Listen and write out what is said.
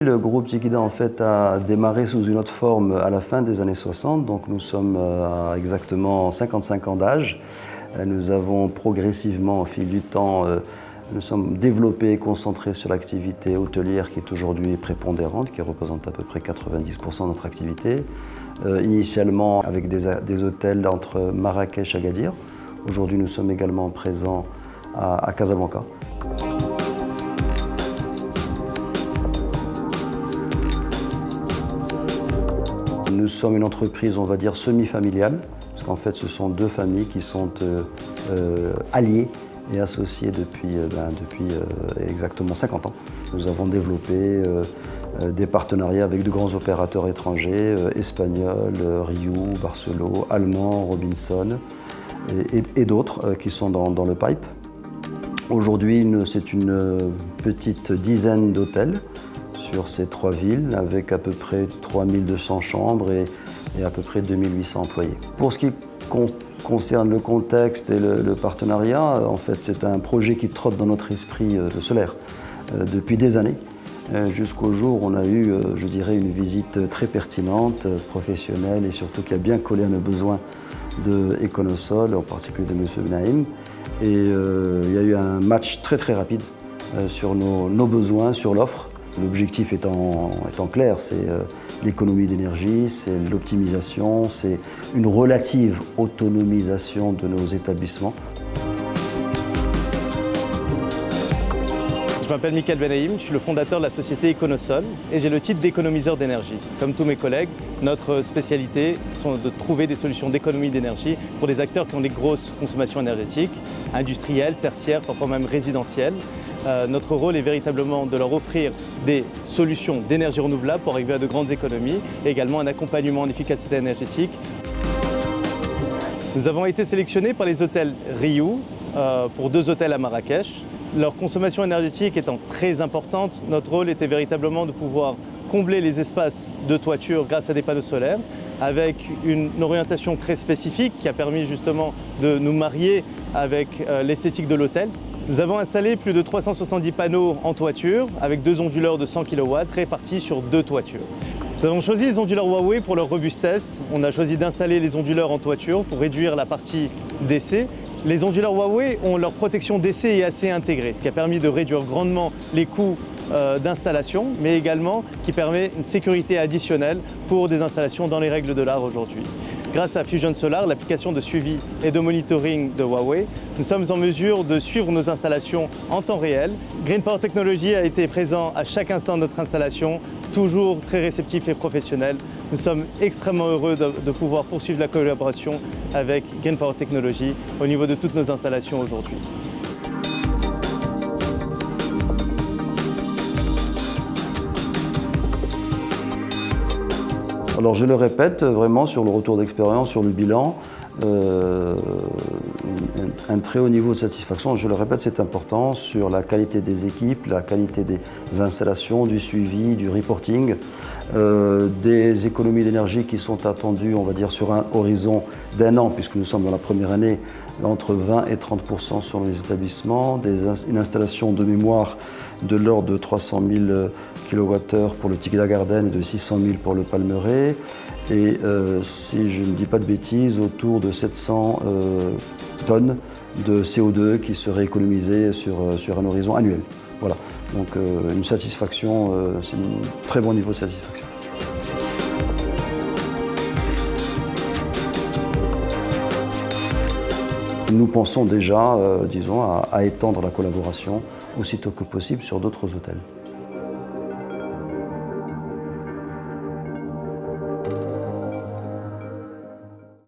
Le groupe Tikida en fait a démarré sous une autre forme à la fin des années 60, donc nous sommes à exactement 55 ans d'âge. Nous avons progressivement au fil du temps nous sommes développés et concentrés sur l'activité hôtelière qui est aujourd'hui prépondérante, qui représente à peu près 90% de notre activité. Initialement avec des hôtels entre Marrakech et Agadir. Aujourd'hui nous sommes également présents à Casablanca. Nous sommes une entreprise, on va dire, semi-familiale, parce qu'en fait, ce sont deux familles qui sont alliées et associées depuis exactement 50 ans. Nous avons développé des partenariats avec de grands opérateurs étrangers, espagnols, Riu, Barceló, allemands, Robinson et d'autres qui sont dans le pipe. Aujourd'hui, c'est une petite dizaine d'hôtels sur ces trois villes, avec à peu près 3200 chambres et à peu près 2800 employés. Pour ce qui concerne le contexte et le partenariat, en fait, c'est un projet qui trotte dans notre esprit solaire depuis des années, jusqu'au jour où on a eu, je dirais, une visite très pertinente, professionnelle et surtout qui a bien collé à nos besoins de Econosol, en particulier de M. Benaïm. Et il y a eu un match très rapide sur nos besoins, sur l'offre. L'objectif étant clair, c'est l'économie d'énergie, c'est l'optimisation, c'est une relative autonomisation de nos établissements. Je m'appelle Michael Benaïm, je suis le fondateur de la société Econosol et j'ai le titre d'économiseur d'énergie. Comme tous mes collègues, notre spécialité sont de trouver des solutions d'économie d'énergie pour des acteurs qui ont des grosses consommations énergétiques, industrielles, tertiaires, parfois même résidentielles. Notre rôle est véritablement de leur offrir des solutions d'énergie renouvelable pour arriver à de grandes économies et également un accompagnement en efficacité énergétique. Nous avons été sélectionnés par les hôtels Riu pour 2 hôtels à Marrakech. Leur consommation énergétique étant très importante, notre rôle était véritablement de pouvoir combler les espaces de toiture grâce à des panneaux solaires avec une orientation très spécifique qui a permis justement de nous marier avec l'esthétique de l'hôtel. Nous avons installé plus de 370 panneaux en toiture avec 2 onduleurs de 100 kW répartis sur 2 toitures. Nous avons choisi les onduleurs Huawei pour leur robustesse. On a choisi d'installer les onduleurs en toiture pour réduire la partie DC. Les onduleurs Huawei ont leur protection DC et AC intégrée, ce qui a permis de réduire grandement les coûts d'installation, mais également qui permet une sécurité additionnelle pour des installations dans les règles de l'art aujourd'hui. Grâce à Fusion Solar, l'application de suivi et de monitoring de Huawei, nous sommes en mesure de suivre nos installations en temps réel. Green Power Technology a été présent à chaque instant de notre installation, toujours très réceptif et professionnel. Nous sommes extrêmement heureux de pouvoir poursuivre la collaboration avec Green Power Technology au niveau de toutes nos installations aujourd'hui. Alors je le répète, vraiment sur le retour d'expérience, sur le bilan, un très haut niveau de satisfaction, je le répète, c'est important, sur la qualité des équipes, la qualité des installations, du suivi, du reporting, des économies d'énergie qui sont attendues, on va dire, sur un horizon d'1 an, puisque nous sommes dans la première année, entre 20 et 30% sur les établissements, une installation de mémoire de l'ordre de 300 000 kWh pour le Tikida Garden et de 600 000 pour le Palmeraie, et si je ne dis pas de bêtises, autour de 700 tonnes de CO2 qui seraient économisées sur un horizon annuel. Voilà, donc une satisfaction, c'est un très bon niveau de satisfaction. Nous pensons déjà, disons, à étendre la collaboration aussitôt que possible sur d'autres hôtels.